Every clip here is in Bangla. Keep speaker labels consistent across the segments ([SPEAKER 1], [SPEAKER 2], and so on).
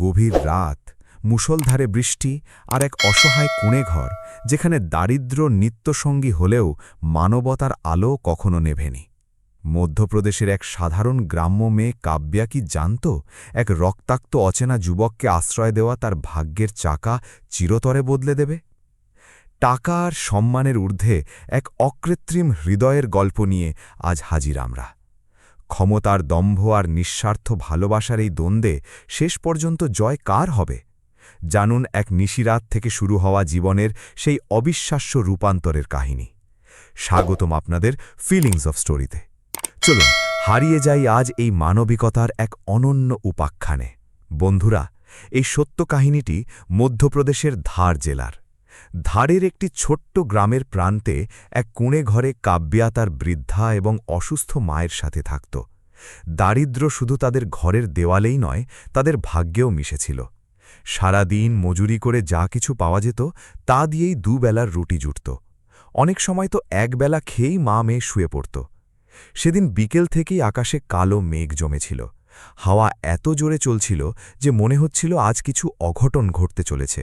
[SPEAKER 1] গভীর রাত, মুষলধারে বৃষ্টি আর এক অসহায় কুঁড়েঘর, যেখানে দারিদ্র্য নিত্যসঙ্গী হলেও মানবতার আলো কখনো নেভেনি। মধ্যপ্রদেশের এক সাধারণ গ্রাম্য মেয়ে কাব্যা কি জানত এক রক্তাক্ত অচেনা যুবককে আশ্রয় দেওয়া তার ভাগ্যের চাকা চিরতরে বদলে দেবে? টাকা আর সম্মানের ঊর্ধ্বে এক অকৃত্রিম হৃদয়ের গল্প নিয়ে আজ হাজির আমরা। ক্ষমতার দম্ভ আর নিঃস্বার্থ ভালোবাসার এই দ্বন্দ্বে শেষ পর্যন্ত জয় কার হবে? জানুন এক নিশিরাত থেকে শুরু হওয়া জীবনের সেই অবিশ্বাস্য রূপান্তরের কাহিনী। স্বাগতম আপনাদের ফিলিংস অফ স্টোরিতে। চলুন হারিয়ে যাই আজ এই মানবিকতার এক অনন্য উপাখ্যানে। বন্ধুরা, এই সত্য কাহিনীটি মধ্যপ্রদেশের ধার জেলার। ধারের একটি ছোট্ট গ্রামের প্রান্তে এক কুঁড়ে ঘরে কাব্যা তার বৃদ্ধা এবং অসুস্থ মায়ের সাথে থাকত। দারিদ্র্য শুধু তাদের ঘরের দেওয়ালেই নয়, তাদের ভাগ্যেও মিশেছিল। সারা দিন মজুরি করে যা কিছু পাওয়া যেত তা দিয়েই দুবেলার রুটি জুটত। অনেক সময় তো একবেলা খেয়েই মা মেয়ে শুয়ে পড়ত। সেদিন বিকেল থেকেই আকাশে কালো মেঘ জমেছিল। হাওয়া এত জোরে চলছিল যে মনে হচ্ছিল আজ কিছু অঘটন ঘটতে চলেছে।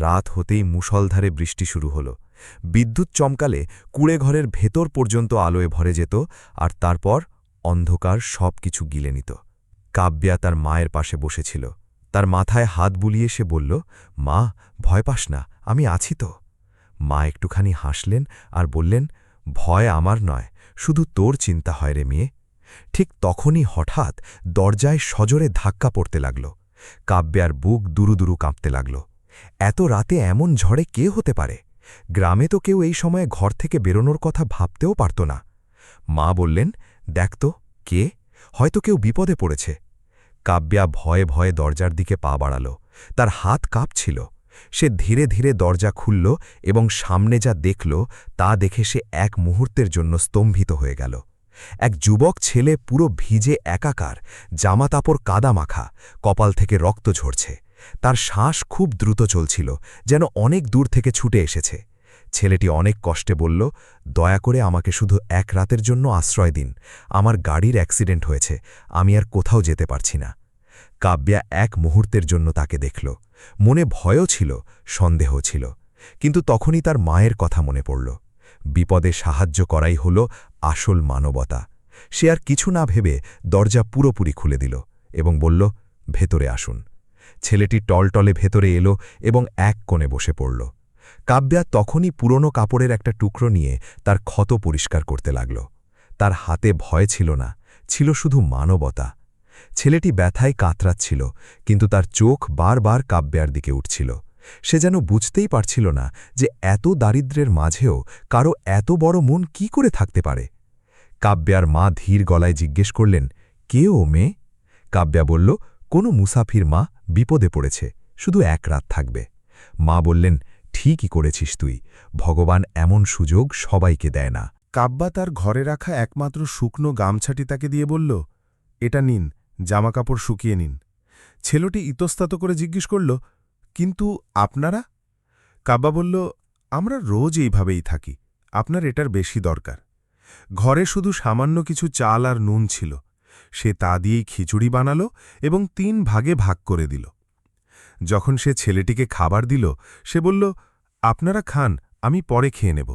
[SPEAKER 1] রাত হতেই মুষলধারে বৃষ্টি শুরু হল। বিদ্যুৎ চমকালে কুঁড়েঘরের ভেতর পর্যন্ত আলোয় ভরে যেত, আর তারপর অন্ধকার সব কিছু গিলে নিত। কাব্যা তার মায়ের পাশে বসেছিল। তার মাথায় হাত বুলিয়ে সে বলল, মা, ভয় পাস না, আমি আছি তো। মা একটুখানি হাসলেন আর বললেন, ভয় আমার নয়, শুধু তোর চিন্তা হয় রে মেয়ে। ঠিক তখনই হঠাৎ দরজায় সজোরে ধাক্কা পড়তে লাগল। কাব্যার বুক দুরু দুরু কাঁপতে লাগল। এত রাতে এমন ঝড়ে কে হতে পারে? গ্রামে তো কেউ এই সময়ে ঘর থেকে বেরোনোর কথা ভাবতেও পারত না। মা বললেন, দেখ তো, কে? হয়তো কেউ বিপদে পড়েছে। কাব্যা ভয়ে ভয়ে দরজার দিকে পা বাড়াল। তার হাত কাঁপছিল। সে ধীরে ধীরে দরজা খুলল এবং সামনে যা দেখল তা দেখে সে এক মুহূর্তের জন্য স্তম্ভিত হয়ে গেল। এক যুবক ছেলে, পুরো ভিজে একাকার, জামাতাপড় কাদা মাখা, কপাল থেকে রক্ত ঝরছে। তার শ্বাস খুব দ্রুত চলছিল, যেন অনেক দূর থেকে ছুটে এসেছে। ছেলেটি অনেক কষ্টে বলল, দয়া করে আমাকে শুধু এক রাতের জন্য আশ্রয় দিন। আমার গাড়ির অ্যাক্সিডেন্ট হয়েছে, আমি আর কোথাও যেতে পারছি না। কাব্যা এক মুহূর্তের জন্য তাকে দেখল। মনে ভয়ও ছিল, সন্দেহ ছিল, কিন্তু তখনই তার মায়ের কথা মনে পড়ল। বিপদে সাহায্য করাই হল আসল মানবতা। সে আর কিছু না ভেবে দরজা পুরোপুরি খুলে দিল এবং বলল, ভেতরে আসুন। ছেলেটি টলটলে ভেতরে এলো এবং এক কোণে বসে পড়ল। কাব্যা তখনই পুরনো কাপড়ের একটা টুকরো নিয়ে তার ক্ষত পরিষ্কার করতে লাগল। তার হাতে ভয় ছিল না, ছিল শুধু মানবতা। ছেলেটি ব্যথায় কাতরাচ্ছিল, কিন্তু তার চোখ বারবার কাব্যার দিকে উঠছিল। সে যেন বুঝতেই পারছিল না যে এত দারিদ্র্যের মাঝেও কারো এত বড় মন কি করে থাকতে পারে। কাব্যার মা ধীর গলায় জিজ্ঞেস করলেন, কে ও মেয়ে? কাব্যা বলল, কোনো মুসাফির মা, বিপদে পড়েছে, শুধু এক রাত থাকবে। মা বললেন, ঠিকই করেছিস তুই, ভগবান এমন সুযোগ সবাইকে দেয় না।
[SPEAKER 2] কাব্যা তার ঘরে রাখা একমাত্র শুকনো গামছাটি তাকে দিয়ে বলল, এটা নিন, জামাকাপড় শুকিয়ে নিন। ছেলেটি ইতস্তত করে জিজ্ঞেস করল, কিন্তু আপনারা? কাব্যা বলল, আমরা রোজ এইভাবেই থাকি, আপনার এটার বেশি দরকার। ঘরে শুধু সামান্য কিছু চাল আর নুন ছিল। সে তা দিয়েই খিচুড়ি বানাল এবং 3 ভাগে ভাগ করে দিল। যখন সে ছেলেটিকে খাবার দিল, সে বলল, আপনারা খান, আমি পরে খেয়ে নেব।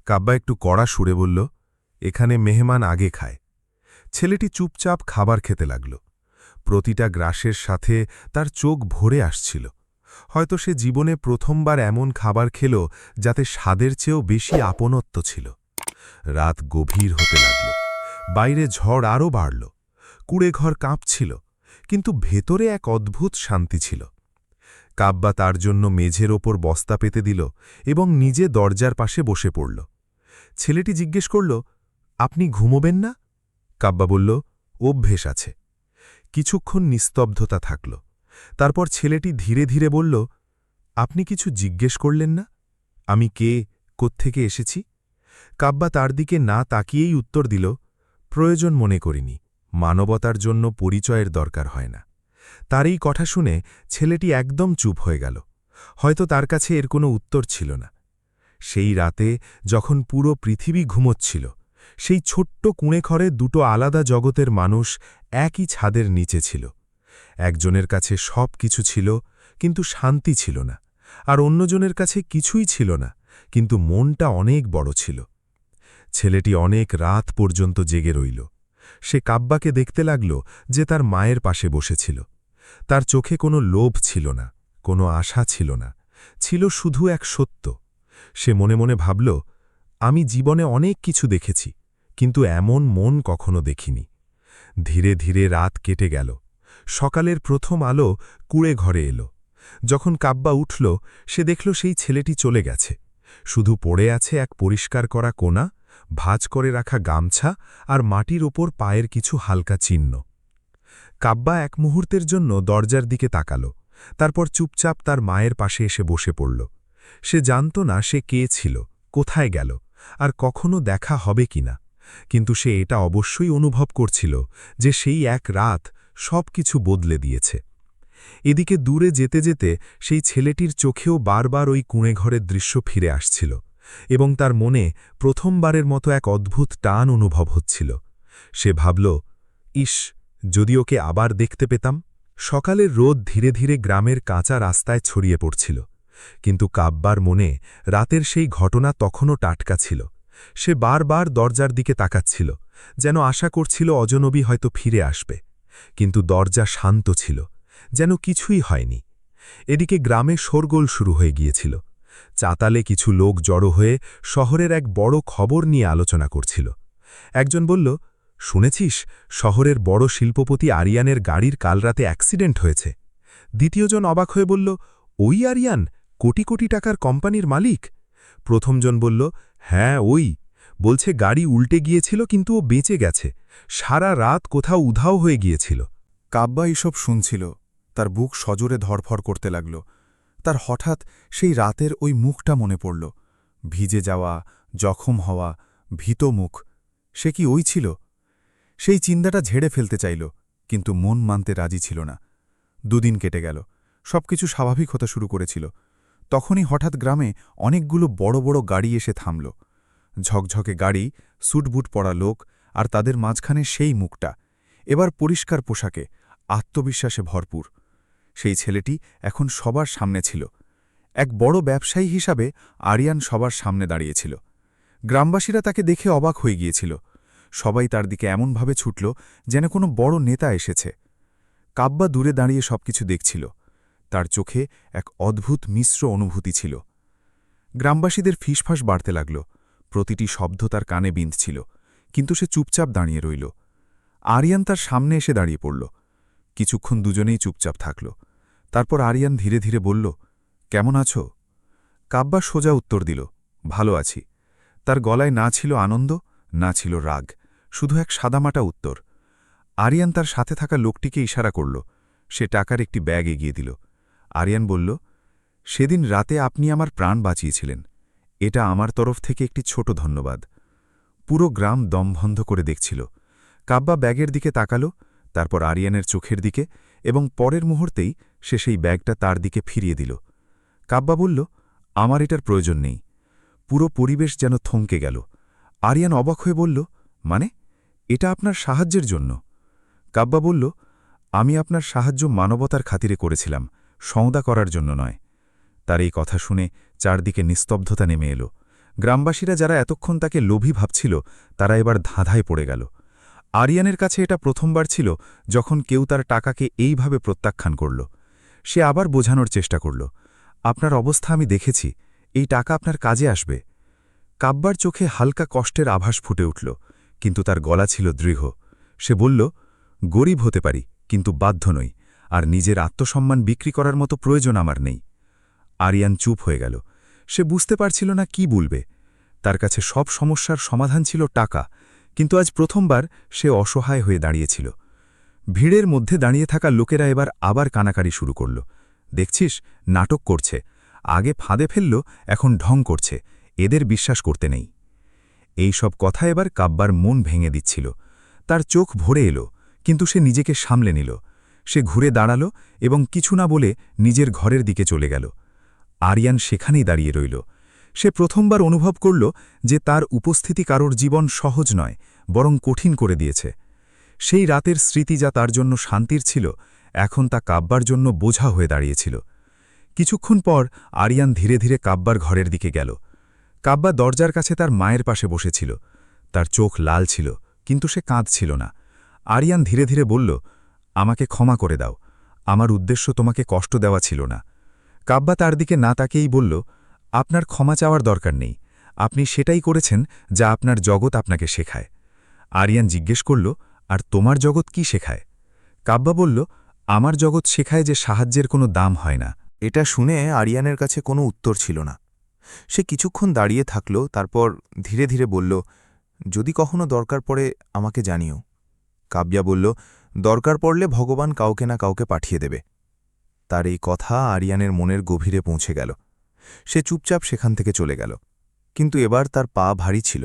[SPEAKER 2] কাব্যা একটু কড়া সুরে বলল, এখানে মেহমান আগে খায়। ছেলেটি চুপচাপ খাবার খেতে লাগল। প্রতিটা গ্রাসের সাথে তার চোখ ভরে আসছিল। হয়তো সে জীবনে প্রথমবার এমন খাবার খেল যাতে স্বাদের চেয়েও বেশি আপনত্ব ছিল। রাত গভীর হতে লাগল। বাইরে ঝড় আরও বাড়ল। কুঁড়েঘর কাঁপছিল, কিন্তু ভেতরে এক অদ্ভুত শান্তি ছিল। কাব্যা তার জন্য মেঝের ওপর বস্তা পেতে দিল এবং নিজে দরজার পাশে বসে পড়ল। ছেলেটি জিজ্ঞেস করল, আপনি ঘুমোবেন না? কাব্যা বলল, অভ্যেস আছে। কিছুক্ষণ নিস্তব্ধতা থাকল। তারপর ছেলেটি ধীরে ধীরে বলল, আপনি কিছু জিজ্ঞেস করলেন না? আমি কে, কোত্থেকে এসেছি? কাব্যা তার দিকে না তাকিয়েই উত্তর দিল, প্রয়োজন মনে করিনি, মানবতার জন্য পরিচয়ের দরকার হয় না। তার এই কথা শুনে ছেলেটি একদম চুপ হয়ে গেল। হয়তো তার কাছে এর কোনো উত্তর ছিল না। সেই রাতে যখন পুরো পৃথিবী ঘুমোচ্ছিল, সেই ছোট্ট কুঁড়েঘরে দুটো আলাদা জগতের মানুষ একই ছাদের নিচে ছিল। একজনের কাছে সব কিছু ছিল কিন্তু শান্তি ছিল না, আর অন্যজনের কাছে কিছুই ছিল না কিন্তু মনটা অনেক বড় ছিল। ছেলেটি অনেক রাত পর্যন্ত জেগে রইল। সে কাব্বাকে দেখতে লাগল যে তার মায়ের পাশে বসেছিল। তার চোখে কোনো লোভ ছিল না, কোনো আশা ছিল না, ছিল শুধু এক সত্য। সে মনে মনে ভাবল, আমি জীবনে অনেক কিছু দেখেছি, কিন্তু এমন মন কখনো দেখিনি। ধীরে ধীরে রাত কেটে গেল। সকালের প্রথম আলো কুঁড়ে ঘরে এলো। যখন কাব্বা উঠল, সে দেখল সেই ছেলেটি চলে গেছে। শুধু পড়ে আছে এক পরিষ্কার করা কোণা, ভাঁজ করে রাখা গামছা আর মাটির ওপর পায়ের কিছু হালকা চিহ্ন। কাব্বা এক মুহূর্তের জন্য দরজার দিকে তাকাল, তারপর চুপচাপ তার মায়ের পাশে এসে বসে পড়ল। সে জানত না সে কে ছিল, কোথায় গেল, আর কখনো দেখা হবে কিনা, কিন্তু সে এটা অবশ্যই অনুভব করছিল যে সেই এক রাত সব কিছু বদলে দিয়েছে। এদিকে দূরে যেতে যেতে সেই ছেলেটির চোখেও বারবার ওই কুঁড়েঘরের দৃশ্য ফিরে আসছিল, এবং তার মনে প্রথমবারের মতো এক অদ্ভুত টান অনুভব হচ্ছিল। সে ভাবল, ইস, যদি ওকে আবার দেখতে পেতাম। সকালের রোদ ধীরে ধীরে গ্রামের কাঁচা রাস্তায় ছড়িয়ে পড়ছিল, কিন্তু কাব্বার মনে রাতের সেই ঘটনা তখনও টাটকা ছিল। সে বারবার দরজার দিকে তাকাচ্ছিল, যেন আশা করছিল অজনবী হয়তো ফিরে আসবে, কিন্তু দরজা শান্ত ছিল, যেন কিছুই হয়নি। এদিকে গ্রামে শোরগোল শুরু হয়ে গিয়েছিল। চাতালে কিছু লোক জড়ো হয়ে শহরের এক বড় খবর নিয়ে আলোচনা করছিল। একজন বলল, শুনেছিস, শহরের বড় শিল্পপতি আরিয়ানের গাড়ির কাল রাতে অ্যাক্সিডেন্ট হয়েছে। দ্বিতীয়জন অবাক হয়ে বলল, ওই আরিয়ান, কোটি কোটি টাকার কোম্পানির মালিক? প্রথমজন বলল, হ্যাঁ ওই, বলছে গাড়ি উল্টে গিয়েছিল কিন্তু ও বেঁচে গেছে, সারা রাত কোথাও উধাও হয়ে গিয়েছিল।
[SPEAKER 1] কাব্বা এসব শুনছিল, তার বুক সজোরে ধড়ফড় করতে লাগল। তার হঠাৎ সেই রাতের ওই মুখটা মনে পড়ল, ভিজে যাওয়া, জখম হওয়া, ভীত মুখ। সে কি ওই ছিল? সেই চিন্তাটা ঝেড়ে ফেলতে চাইল, কিন্তু মন মানতে রাজি ছিল না। দুদিন কেটে গেল, সবকিছু স্বাভাবিক হতে শুরু করেছিল। তখনই হঠাৎ গ্রামে অনেকগুলো বড় বড় গাড়ি এসে থামল। ঝকঝকে গাড়ি, স্যুটবুট পরা লোক, আর তাদের মাঝখানে সেই মুখটা, এবার পরিষ্কার পোশাকে, আত্মবিশ্বাসে ভরপুর। সেই ছেলেটি এখন সবার সামনে ছিল। এক বড় ব্যবসায়ী হিসাবে আরিয়ান সবার সামনে দাঁড়িয়েছিল। গ্রামবাসীরা তাকে দেখে অবাক হয়ে গিয়েছিল। সবাই তার দিকে এমনভাবে ছুটল যেন কোনো বড় নেতা এসেছে। কাব্বা দূরে দাঁড়িয়ে সবকিছু দেখছিল। তার চোখে এক অদ্ভুত মিশ্র অনুভূতি ছিল। গ্রামবাসীদের ফিসফাস বাড়তে লাগল, প্রতিটি শব্দ তার কানে বিঁধছিল, কিন্তু সে চুপচাপ দাঁড়িয়ে রইল। আরিয়ান তার সামনে এসে দাঁড়িয়ে পড়ল। কিছুক্ষণ দুজনেই চুপচাপ থাকল। তারপর আরিয়ান ধীরে ধীরে বলল, কেমন আছো? কাব্বা সোজা উত্তর দিল, ভালো আছি। তার গলায় না ছিল আনন্দ, না ছিল রাগ, শুধু এক সাদামাটা উত্তর। আরিয়ান তার সাথে থাকা লোকটিকে ইশারা করল। সে টাকার একটি ব্যাগ এগিয়ে দিল। আরিয়ান বলল, সেদিন রাতে আপনি আমার প্রাণ বাঁচিয়েছিলেন। এটা আমার তরফ থেকে একটি ছোট ধন্যবাদ। পুরো গ্রাম দম বন্ধ করে দেখছিল। কাব্বা ব্যাগের দিকে তাকালো, তারপর আরিয়ানের চোখের দিকে, এবং পরের মুহূর্তেই সে সেই ব্যাগটা তার দিকে ফিরিয়ে দিল। কাব্বা বলল, আমার এটার প্রয়োজন নেই। পুরো পরিবেশ যেন থমকে গেল। আরিয়ান অবাক হয়ে বলল, মানে? এটা আপনার সাহায্যের জন্য? কাব্বা বলল, আমি আপনার সাহায্য মানবতার খাতিরে করেছিলাম, সওদা করার জন্য নয়। তার এই কথা শুনে চারদিকে নিস্তব্ধতা নেমে এলো। গ্রামবাসীরা যারা এতক্ষণ তাকে লোভী ভাবছিল, তারা এবার ধাঁধায় পড়ে গেল। আরিয়ানের কাছে এটা প্রথমবার ছিল যখন কেউ তার টাকাকে এইভাবে প্রত্যাখ্যান করল। সে আবার বোঝানোর চেষ্টা করল, আপনার অবস্থা আমি দেখেছি, এই টাকা আপনার কাজে আসবে। কাব্বার চোখে হালকা কষ্টের আভাস ফুটে উঠল, কিন্তু তার গলা ছিল দৃঢ়। সে বলল, গরিব হতে পারি, কিন্তু বাধ্য নই, আর নিজের আত্মসম্মান বিক্রি করার মতো প্রয়োজন আমার নেই। আরিয়ান চুপ হয়ে গেল। সে বুঝতে পারছিল না কি বলবে। তার কাছে সব সমস্যার সমাধান ছিল টাকা, কিন্তু আজ প্রথমবার সে অসহায় হয়ে দাঁড়িয়েছিল। ভিড়ের মধ্যে দাঁড়িয়ে থাকা লোকেরা এবার আবার কানাকারি শুরু করল। দেখছিস, নাটক করছে, আগে ফাঁদে ফেলল, এখন ঢং করছে, এদের বিশ্বাস করতে নেই। এই সব কথা এবার কাব্বার মন ভেঙে দিচ্ছিল। তার চোখ ভরে এলো, কিন্তু সে নিজেকে সামলে নিল। সে ঘুরে দাঁড়াল এবং কিছু না বলে নিজের ঘরের দিকে চলে গেল। আরিয়ান সেখানেই দাঁড়িয়ে রইল। সে প্রথমবার অনুভব করল যে তার উপস্থিতি কারোর জীবন সহজ নয়, বরং কঠিন করে দিয়েছে। সেই রাতের স্মৃতি যা তার জন্য শান্তির ছিল, এখন তা কাব্যার জন্য বোঝা হয়ে দাঁড়িয়েছিল। কিছুক্ষণ পর আরিয়ান ধীরে ধীরে কাব্যার ঘরের দিকে গেল। কাব্যা দরজার কাছে তার মায়ের পাশে বসেছিল। তার চোখ লাল ছিল, কিন্তু সে কাঁদছিল না। আরিয়ান ধীরে ধীরে বলল, আমাকে ক্ষমা করে দাও, আমার উদ্দেশ্য তোমাকে কষ্ট দেওয়া ছিল না। কাব্যা তার দিকে না তাকিয়েই বলল, আপনার ক্ষমা চাওয়ার দরকার নেই, আপনি সেটাই করেছেন যা আপনার জগৎ আপনাকে শেখায়। আরিয়ান জিজ্ঞেস করল, আর তোমার জগৎ কি শেখায়? কাব্যা বলল, আমার জগৎ শেখায় যে সাহায্যের কোনো দাম হয় না।
[SPEAKER 3] এটা শুনে আরিয়ানের কাছে কোনো উত্তর ছিল না। সে কিছুক্ষণ দাঁড়িয়ে থাকল, তারপর ধীরে ধীরে বলল, যদি কখনো দরকার পড়ে আমাকে জানিও। কাব্যা বলল, দরকার পড়লে ভগবান কাউকে না কাউকে পাঠিয়ে দেবে। তার এই কথা আরিয়ানের মনের গভীরে পৌঁছে গেল। সে চুপচাপ সেখান থেকে চলে গেল, কিন্তু এবার তার পা ভারী ছিল।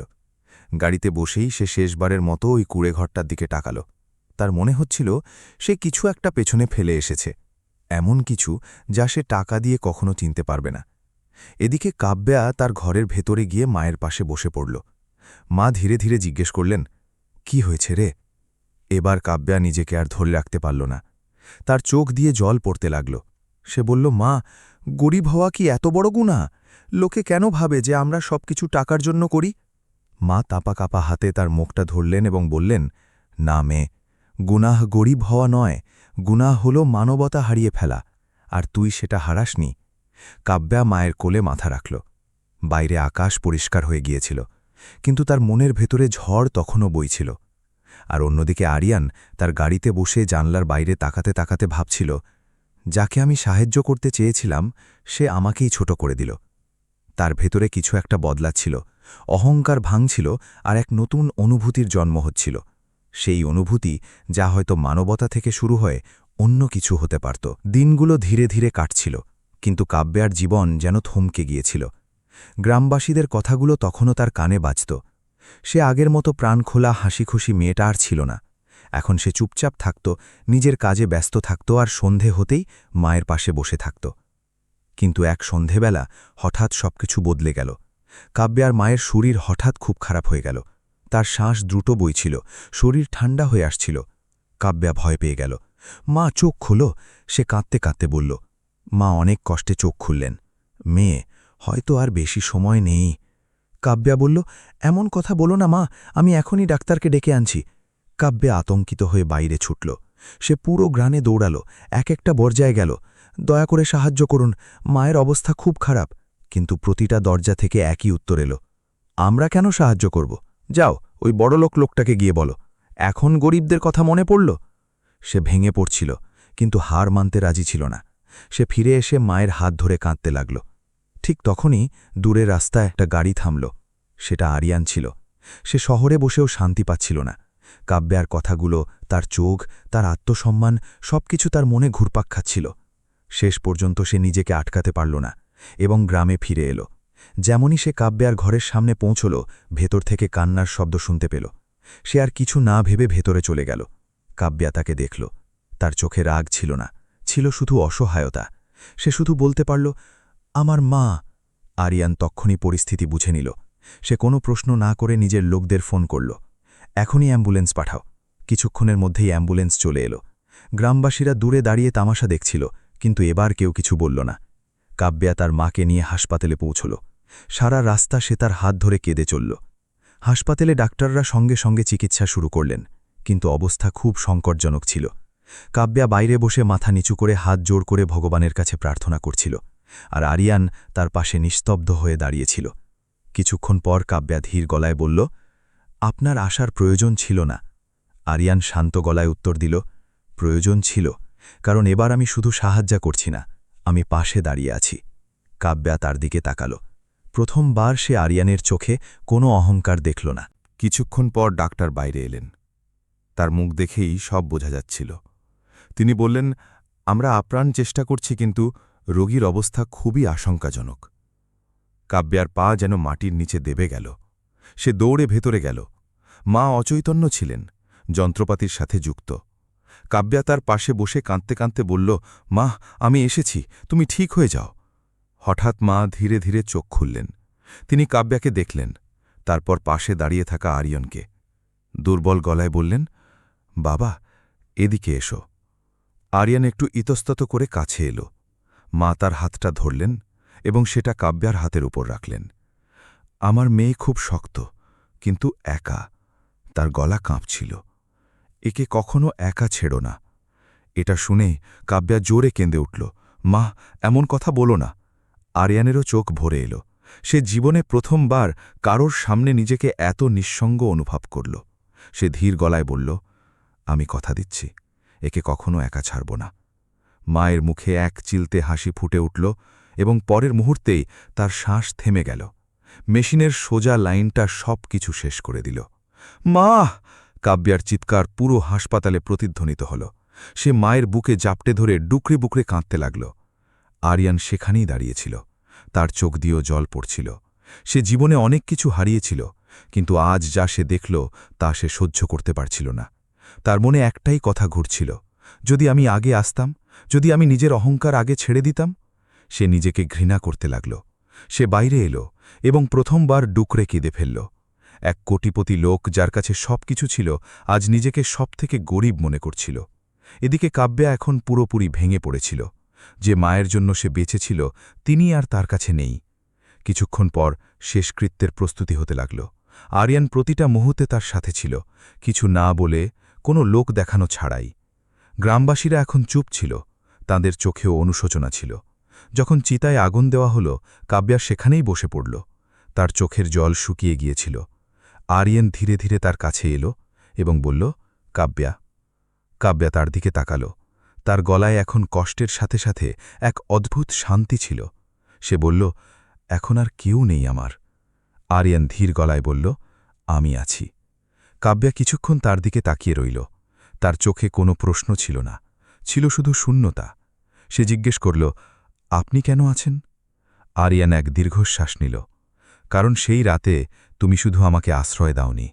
[SPEAKER 3] গাড়িতে বসেই সে শেষবারের মতো ওই কুঁড়েঘরটার দিকে তাকাল। তার মনে হচ্ছিল সে কিছু একটা পেছনে ফেলে এসেছে, এমন কিছু যা সে টাকা দিয়ে কখনো চিনতে পারবে না। এদিকে কাব্যা তার ঘরের ভেতরে গিয়ে মায়ের পাশে বসে পড়ল। মা ধীরে ধীরে জিজ্ঞেস করলেন, কি হয়েছে রে? এবার কাব্যা নিজেকে আর ধরে রাখতে পারল না। তার চোখ দিয়ে জল পড়তে লাগল। সে বলল, মা, গরিব হওয়া কি এত বড় গুনাহ? লোকে কেন ভাবে যে আমরা সবকিছু টাকার জন্য করি? মা কাঁপা কাঁপা হাতে তার মুখটা ধরলেন এবং বললেন, না মেয়ে, গুনাহ গরিব হওয়া নয়, গুনাহ হল মানবতা হারিয়ে ফেলা, আর তুই সেটা হারাসনি। কাব্যা মায়ের কোলে মাথা রাখল। বাইরে আকাশ পরিষ্কার হয়ে গিয়েছিল, কিন্তু তার মনের ভেতরে ঝড় তখনও বইছিল। আর অন্যদিকে আরিয়ান তার গাড়িতে বসে জানলার বাইরে তাকাতে তাকাতে ভাবছিল, যাকে আমি সাহায্য করতে চেয়েছিলাম সে আমাকেই ছোট করে দিল। তার ভেতরে কিছু একটা বদলাচ্ছিল, অহংকার ভাঙছিল, আর এক নতুন অনুভূতির জন্ম হচ্ছিল। সেই অনুভূতি যা হয়তো মানবতা থেকে শুরু হয়ে অন্য কিছু হতে পারত। দিনগুলো ধীরে ধীরে কাটছিল, কিন্তু কাব্যার জীবন যেন থমকে গিয়েছিল। গ্রামবাসীদের কথাগুলো তখনও তার কানে বাজত। সে আগের মতো প্রাণখোলা হাসিখুশি মেয়েটা আর ছিল না। এখন সে চুপচাপ থাকত, নিজের কাজে ব্যস্ত থাকত, আর সন্ধে হতেই মায়ের পাশে বসে থাকত। কিন্তু এক সন্ধেবেলা হঠাৎ সবকিছু বদলে গেল। কাব্যার মায়ের শরীর হঠাৎ খুব খারাপ হয়ে গেল। তার শ্বাস দ্রুত বইছিল, শরীর ঠান্ডা হয়ে আসছিল। কাব্যা ভয় পেয়ে গেল। মা, চোখ খোলো, সে কাঁদতে কাঁদতে বলল। মা অনেক কষ্টে চোখ খুললেন। মেয়ে, হয়তো আর বেশি সময় নেই। কাব্যা বলল, এমন কথা বলো না মা, আমি এখনই ডাক্তারকে ডেকে আনছি। কাব্যা আতঙ্কিত হয়ে বাইরে ছুটল। সে পুরো গ্রামে দৌড়াল, এক একটা পর্যায়ে গেল, দয়া করে সাহায্য করুন, মায়ের অবস্থা খুব খারাপ। কিন্তু প্রতিটা দরজা থেকে একই উত্তর এলো, আমরা কেন সাহায্য করব? যাও, ওই বড়লোক লোকটাকে গিয়ে বলো। এখন গরিবদের কথা মনে পড়ল। সে ভেঙে পড়ছিল, কিন্তু হার মানতে রাজি ছিল না। সে ফিরে এসে মায়ের হাত ধরে কাঁদতে লাগল। ঠিক তখনই দূরের রাস্তায় একটা গাড়ি থামল। সেটা আরিয়ান ছিল। সে শহরে বসেও শান্তি পাচ্ছিল না। কাব্যার কথাগুলো, তার চোখ, তার আত্মসম্মান, সবকিছু তার মনে ঘুরপাক খাচ্ছিল। শেষ পর্যন্ত সে নিজেকে আটকাতে পারল না এবং গ্রামে ফিরে এলো। যেমনই সে কাব্যার ঘরের সামনে পৌঁছল, ভেতর থেকে কান্নার শব্দ শুনতে পেল। সে আর কিছু না ভেবে ভেতরে চলে গেল। কাব্যা তাকে দেখল। তার চোখে রাগ ছিল না, ছিল শুধু অসহায়তা। সে শুধু বলতে পারল, আমার মা। আরিয়ান তক্ষুনি পরিস্থিতি বুঝে নিল। সে কোনো প্রশ্ন না করে নিজের লোকদের ফোন করল, এখনই অ্যাম্বুলেন্স পাঠাও। কিছুক্ষণের মধ্যেই অ্যাম্বুলেন্স চলে এলো। গ্রামবাসীরা দূরে দাঁড়িয়ে তামাশা দেখছিল, কিন্তু এবার কেউ কিছু বলল না। কাব্যা তার মাকে নিয়ে হাসপাতালে পৌঁছল। সারা রাস্তা সে তার হাত ধরে কেঁদে চলল। হাসপাতালে ডাক্তাররা সঙ্গে সঙ্গে চিকিৎসা শুরু করলেন, কিন্তু অবস্থা খুব সংকটজনক ছিল। কাব্যা বাইরে বসে মাথা নিচু করে হাত জোড় করে ভগবানের কাছে প্রার্থনা করছিল, আর আরিয়ান তার পাশে নিস্তব্ধ হয়ে দাঁড়িয়েছিল। কিছুক্ষণ পর কাব্যা ধীর গলায় বলল, আপনার আসার প্রয়োজন ছিল না। আরিয়ান শান্ত গলায় উত্তর দিল, প্রয়োজন ছিল, কারণ এবার আমি শুধু সাহায্য করছি না, আমি পাশে দাঁড়িয়ে আছি। কাব্যা তার দিকে তাকাল। প্রথমবার সে আরিয়ানের চোখে কোনো অহংকার দেখল না। কিছুক্ষণ পর ডাক্তার বাইরে এলেন। তার মুখ দেখেই সব বোঝা যাচ্ছিল। তিনি বললেন, আমরা আপ্রাণ চেষ্টা করছি, কিন্তু রোগীর অবস্থা খুবই আশঙ্কাজনক। কাব্যার পা যেন মাটির নিচে দেবে গেল। সে দৌড়ে ভেতরে গেল। মা অচৈতন্য ছিলেন, যন্ত্রপাতির সাথে যুক্ত। কাব্যা তার পাশে বসে কাঁদতে কাঁদতে বলল, মা, আমি এসেছি, তুমি ঠিক হয়ে যাও। হঠাৎ মা ধীরে ধীরে চোখ খুললেন। তিনি কাব্যাকে দেখলেন, তারপর পাশে দাঁড়িয়ে থাকা আরিয়নকে। দুর্বল গলায় বললেন, বাবা, এদিকে এসো।
[SPEAKER 1] আরিয়ান একটু ইতস্তত করে কাছে এলো। মা তার হাতটা ধরলেন এবং সেটা কাব্যার হাতের উপর রাখলেন। আমার মেয়ে খুব শক্ত, কিন্তু একা। তার গলা কাঁপছিল। একে কখনো একা ছেড়ো না। এটা শুনে কাব্যা জোরে কেঁদে উঠল। মা, এমন কথা বলো না। আরিয়ানেরও চোখ ভরে এলো। সে জীবনে প্রথমবার কারোর সামনে নিজেকে এত নিঃসঙ্গ অনুভব করল। সে ধীর গলায় বলল, আমি কথা দিচ্ছি, একে কখনো একা ছাড়ব না। মায়ের মুখে এক চিলতে হাসি ফুটে উঠল এবং পরের মুহূর্তেই তার শ্বাস থেমে গেল। মেশিনের সোজা লাইনটা সব কিছু শেষ করে দিল। মা! কাব্যার চিৎকার পুরো হাসপাতালে প্রতিধ্বনিত হল। সে মায়ের বুকে জাপটে ধরে ডুকরে বুকরে কাঁদতে লাগল। আরিয়ান সেখানেই দাঁড়িয়েছিল। তার চোখ দিয়েও জল পড়ছিল। সে জীবনে অনেক কিছু হারিয়েছিল, কিন্তু আজ যা সে দেখল তা সে সহ্য করতে পারছিল না। তার মনে একটাই কথা ঘুরছিল, যদি আমি আগে আসতাম, যদি আমি নিজের অহংকার আগে ছেড়ে দিতাম। সে নিজেকে ঘৃণা করতে লাগল। সে বাইরে এলো এবং প্রথমবার ডুকরে কেঁদে ফেলল। এক কোটিপতি লোক যার কাছে সব কিছু ছিল, আজ নিজেকে সবথেকে গরিব মনে করছিল। এদিকে কাব্যা এখন পুরোপুরি ভেঙে পড়েছিল। যে মায়ের জন্য সে বেঁচেছিল, তিনি আর তার কাছে নেই। কিছুক্ষণ পর শেষকৃত্যের প্রস্তুতি হতে লাগল। আরিয়ান প্রতিটা মুহূর্তে তার সাথে ছিল, কিছু না বলে, কোনো লোক দেখানো ছাড়াই। গ্রামবাসীরা এখন চুপ ছিল, তাদের চোখেও অনুশোচনা ছিল। যখন চিতায় আগুন দেওয়া হলো, কাব্যা সেখানেই বসে পড়ল। তার চোখের জল শুকিয়ে গিয়েছিল। আরিয়ান ধীরে ধীরে তার কাছে এলো এবং বলল, কাব্যা। কাব্যা তার দিকে তাকাল। তার গলায় এখন কষ্টের সাথে সাথে এক অদ্ভুত শান্তি ছিল। সে বলল, এখন আর কেউ নেই আমার। আরিয়ান ধীর গলায় বলল, আমি আছি। কাব্যা কিছুক্ষণ তার দিকে তাকিয়ে রইল। তার চোখে কোনো প্রশ্ন ছিল না, ছিল শুধু শূন্যতা। সে জিজ্ঞেস করল, আপনি কেন আছেন? আরিয়ান এক দীর্ঘশ্বাস নিল। কারণ সেই রাতে তুমি শুধু আমাকে আশ্রয় দাওনি,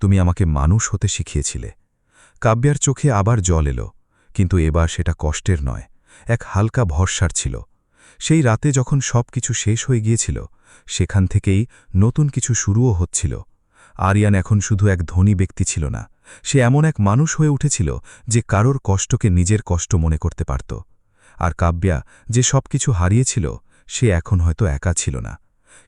[SPEAKER 1] তুমি আমাকে মানুষ হতে শিখিয়েছিলে। কাব্যার চোখে আবার জল এলো, কিন্তু এবার সেটা কষ্টের নয়, এক হালকা ভরসার ছিল। সেই রাতে যখন সব কিছু শেষ হয়ে গিয়েছিল, সেখান থেকেই নতুন কিছু শুরুও হচ্ছিল। আরিয়ান এখন শুধু এক ধনী ব্যক্তি ছিল না, সে এমন এক মানুষ হয়ে উঠেছিল যে কারোর কষ্টকে নিজের কষ্ট মনে করতে পারত। আর কাব্যা যে সব কিছু হারিয়েছিল, সে এখন হয়তো একা ছিল না,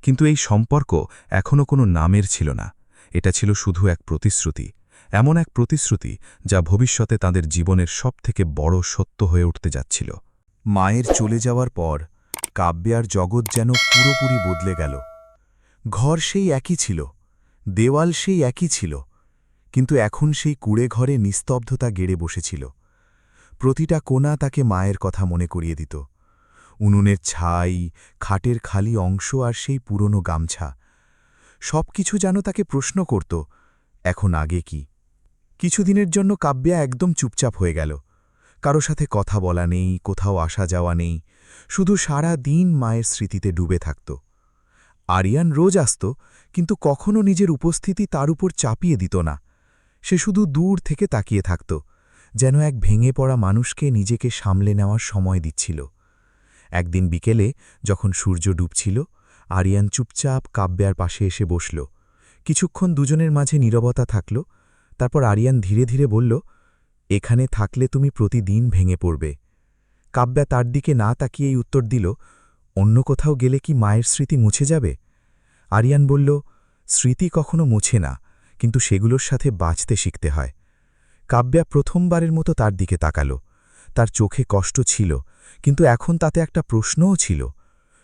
[SPEAKER 1] কিন্তু এই সম্পর্ক এখনও কোনো নামের ছিল না। এটা ছিল শুধু এক প্রতিশ্রুতি, এমন এক প্রতিশ্রুতি যা ভবিষ্যতে তাদের জীবনের সবথেকে বড় সত্য হয়ে উঠতে যাচ্ছিল। মায়ের চলে যাওয়ার পর কাব্যার জগৎ যেন পুরোপুরি বদলে গেল। ঘর সেই একই ছিল, দেওয়াল সেই একই ছিল, কিন্তু এখন সেই কুঁড়ে ঘরে নিস্তব্ধতা গেড়ে বসেছিল। প্রতিটা কোণা তাকে মায়ের কথা মনে করিয়ে দিত। উনুনের ছাই, খাটের খালি অংশ আর সেই পুরনো গামছা, সব কিছু যেন তাকে প্রশ্ন করত, এখন আগে কি? কিছুদিনের জন্য কাব্যা একদম চুপচাপ হয়ে গেল। কারো সাথে কথা বলা নেই, কোথাও আসা যাওয়া নেই, শুধু সারা দিন মায়ের স্মৃতিতে ডুবে থাকত। আরিয়ান রোজ আসত, কিন্তু কখনো নিজের উপস্থিতি তার উপর চাপিয়ে দিত না। সে শুধু দূর থেকে তাকিয়ে থাকত, যেন এক ভেঙে পড়া মানুষকে নিজেকে সামলে নেওয়ার সময় দিচ্ছিল। একদিন বিকেলে যখন সূর্য ডুবছিল, আরিয়ান চুপচাপ কাব্যার পাশে এসে বসল। কিছুক্ষণ দুজনের মাঝে নীরবতা থাকল। তারপর আরিয়ান ধীরে ধীরে বলল, এখানে থাকলে তুমি প্রতিদিন ভেঙে পড়বে। কাব্যা তার দিকে না তাকিয়েই উত্তর দিল, অন্য কোথাও গেলে কি মায়ের স্মৃতি মুছে যাবে? আরিয়ান বলল, স্মৃতি কখনো মুছে না, কিন্তু সেগুলোর সাথে বাঁচতে শিখতে হয়। কাব্যা প্রথমবারের মতো তার দিকে তাকাল। তার চোখে কষ্ট ছিল, কিন্তু এখন তাতে একটা প্রশ্নও ছিল,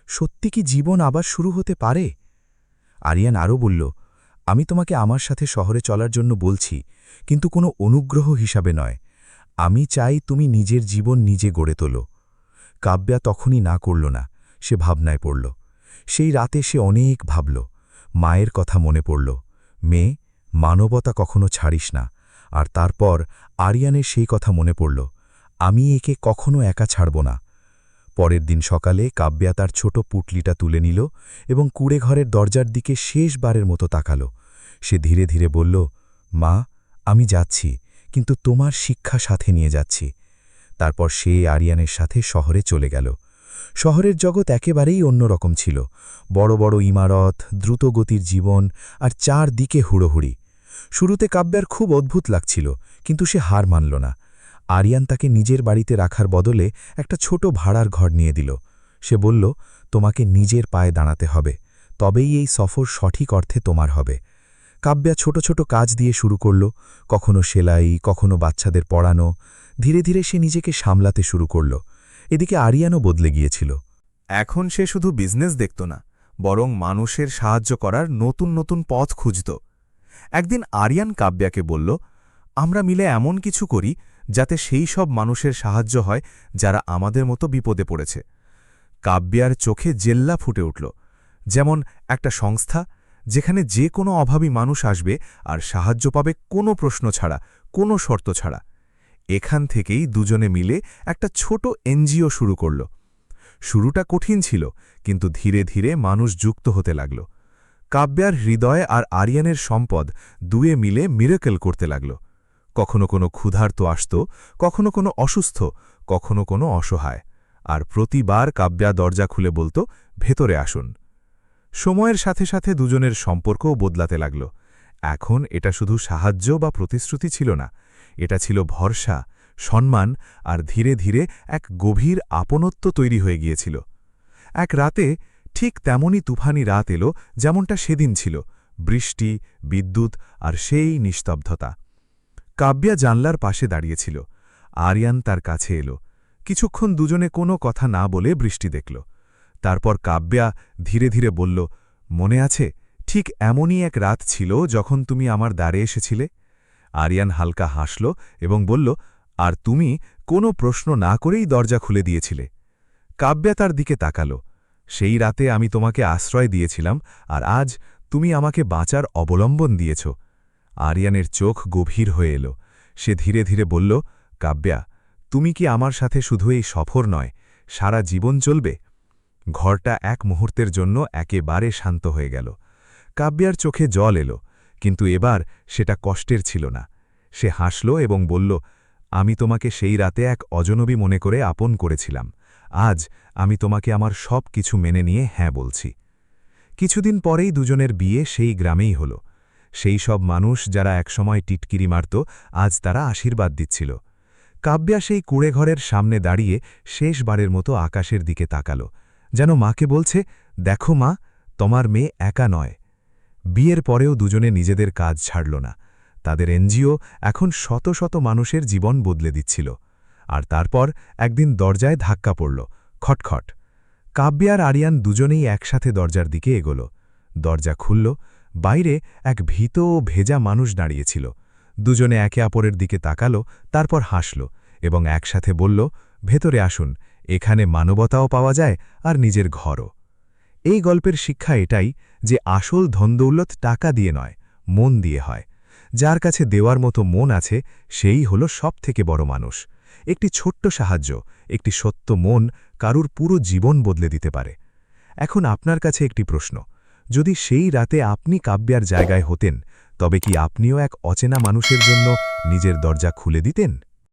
[SPEAKER 1] সত্যি কি জীবন আবার শুরু হতে পারে? আরিয়ান আরও বলল, আমি তোমাকে আমার সাথে শহরে চলার জন্য বলছি, কিন্তু কোনো অনুগ্রহ হিসাবে নয়। আমি চাই তুমি নিজের জীবন নিজে গড়ে তোলো। কাব্যা তখনই না করল না, সে ভাবনায় পড়ল। সেই রাতে সে অনেক ভাবল। মায়ের কথা মনে পড়ল, মেয়ে, মানবতা কখনো ছাড়িস না। আর তারপর আরিয়ানের সেই কথা মনে পড়ল, আমি একে কখনো একা ছাড়ব না। পরের দিন সকালে কাব্যা তার ছোট পুটলিটা তুলে নিল এবং কুঁড়ে ঘরের দরজার দিকে শেষবারের মতো তাকাল। সে ধীরে ধীরে বলল, মা, আমি যাচ্ছি, কিন্তু তোমার শিক্ষা সাথে নিয়ে যাচ্ছি। তারপর সে আরিয়ানের সাথে শহরে চলে গেল। শহরের জগৎ একেবারেই অন্যরকম ছিল, বড় বড় ইমারত, দ্রুতগতির জীবন আর চারদিকে হুড়োহুড়ি। শুরুতে কাব্যার খুব অদ্ভুত লাগছিল, কিন্তু সে হার মানল না। আরিয়ান তাকে নিজের বাড়িতে রাখার বদলে একটা ছোট ভাড়ার ঘর নিয়ে দিল। সে বলল, তোমাকে নিজের পায়ে দাঁড়াতে হবে, তবেই এই সফর সঠিক অর্থে তোমার হবে। কাব্যা ছোট ছোট কাজ দিয়ে শুরু করল, কখনো সেলাই, কখনো বাচ্চাদের পড়ানো। ধীরে ধীরে সে নিজেকে সামলাতে শুরু করল। এদিকে আরিয়ানও বদলে গিয়েছিল।
[SPEAKER 3] এখন সে শুধু বিজনেস দেখত না, বরং মানুষের সাহায্য করার নতুন নতুন পথ খুঁজত। একদিন আরিয়ান কাব্যাকে বলল, আমরা মিলে এমন কিছু করি যাতে সেই সব মানুষের সাহায্য হয় যারা আমাদের মতো বিপদে পড়েছে। কাব্যার চোখে জেল্লা ফুটে উঠল, যেমন একটা সংস্থা যেখানে যে কোনো অভাবী মানুষ আসবে আর সাহায্য পাবে কোনো প্রশ্ন ছাড়া, কোনো শর্ত ছাড়া। এখান থেকেই দুজনে মিলে একটা ছোট এনজিও শুরু করল। শুরুটা কঠিন ছিল, কিন্তু ধীরে ধীরে মানুষ যুক্ত হতে লাগল। কাব্যার হৃদয় আর আরিয়ানের সম্পদ দুয়ে মিলে মিরাকেল করতে লাগল। কখনো কোনো ক্ষুধার্ত আসত, কখনো কোনো অসুস্থ, কখনো কোনো অসহায়। আর প্রতিবার কাব্যা দরজা খুলে বলত, ভেতরে আসুন। সময়ের সাথে সাথে দুজনের সম্পর্কও বদলাতে লাগল। এখন এটা শুধু সাহায্য বা প্রতিশ্রুতি ছিল না, এটা ছিল ভরসা, সম্মান আর ধীরে ধীরে এক গভীর আপনত্ব তৈরি হয়ে গিয়েছিল। এক রাতে ঠিক তেমনই তুফানি রাত এলো যেমনটা সেদিন ছিল, বৃষ্টি, বিদ্যুৎ আর সেই নিস্তব্ধতা। কাব্যা জানলার পাশে দাঁড়িয়েছিল। আরিয়ান তার কাছে এলো। কিছুক্ষণ দুজনে কোনো কথা না বলে বৃষ্টি দেখল। তারপর কাব্যা ধীরে ধীরে বলল, মনে আছে, ঠিক এমনই এক রাত ছিল যখন তুমি আমার দ্বারে এসেছিলে? আরিয়ান হালকা হাসল এবং বলল, আর তুমি কোনো প্রশ্ন না করেই দরজা খুলে দিয়েছিলে। কাব্যা তার দিকে তাকাল। সেই রাতে আমি তোমাকে আশ্রয় দিয়েছিলাম, আর আজ তুমি আমাকে বাঁচার অবলম্বন দিয়েছ। আরিয়ানের চোখ গভীর হয়ে এলো। সে ধীরে ধীরে বলল, কাব্যা, তুমি কি আমার সাথে শুধু এই সফর নয়, সারা জীবন চলবে? ঘরটা এক মুহূর্তের জন্য একেবারে শান্ত হয়ে গেল। কাব্যার চোখে জল এলো, কিন্তু এবার সেটা কষ্টের ছিল না। সে হাসল এবং বলল, আমি তোমাকে সেই রাতে এক অজনবী মনে করে আপন করেছিলাম। আজ আমি তোমাকে আমার সব কিছু মেনে নিয়ে হ্যাঁ বলছি। কিছুদিন পরেই দুজনের বিয়ে সেই গ্রামেই হল। সেই সব মানুষ যারা একসময় টিটকিরি মারত, আজ তারা আশীর্বাদ দিচ্ছিল। কাব্যা সেই কুঁড়েঘরের সামনে দাঁড়িয়ে শেষবারের মতো আকাশের দিকে তাকাল, যেন মাকে বলছে, দেখো মা, তোমার মেয়ে একা নয়। বিয়ের পরেও দুজনে নিজেদের কাজ ছাড়ল না। তাদের এনজিও এখন শত শত মানুষের জীবন বদলে দিচ্ছিল। আর তারপর একদিন দরজায় ধাক্কা পড়ল, খটখট। কাব্যা আর আরিয়ান দুজনেই একসাথে দরজার দিকে এগোল। দরজা খুলল। বাইরে এক ভীত ও ভেজা মানুষ দাঁড়িয়েছিল। দুজনে একে অপরের দিকে তাকাল, তারপর হাসল এবং একসাথে বলল, ভেতরে আসুন, এখানে মানবতাও পাওয়া যায় আর নিজের ঘরও। এই গল্পের শিক্ষা এটাই যে আসল ধনদৌলত টাকা দিয়ে নয়, মন দিয়ে হয়। যার কাছে দেওয়ার মতো মন আছে, সেই হল সবথেকে বড় মানুষ। একটি ছোট্ট সাহায্য, একটি সত্য মন কারুর পুরো জীবন বদলে দিতে পারে। এখন আপনার কাছে একটি প্রশ্ন, যদি সেই রাতে আপনি কাব্যার জায়গায় হতেন, তবে কি আপনিও এক অচেনা মানুষের জন্য নিজের দরজা খুলে দিতেন?